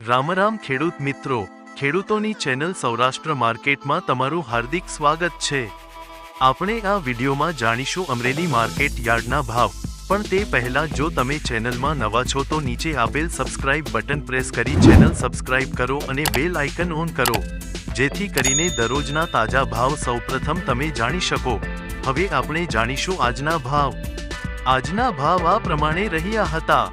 રામ રામ ખેડૂત મિત્રો, ખેડૂતોની ચેનલ સૌરાષ્ટ્ર માર્કેટમાં તમારું હાર્દિક સ્વાગત છે। આપણે આ વિડીયોમાં જાણીશું અમરેલી માર્કેટ યાર્ડના ભાવ, પણ તે પહેલા જો તમે ચેનલમાં નવા છો તો નીચે આપેલ સબસ્ક્રાઇબ બટન પ્રેસ કરી ચેનલ સબસ્ક્રાઇબ કરો અને બેલ આઇકન ઓન કરો, જેથી કરીને દરરોજના તાજા ભાવ સૌપ્રથમ તમે જાણી શકો। હવે આપણે જાણીશું આજના ભાવ। આજના ભાવ આ પ્રમાણે રહ્યા હતા।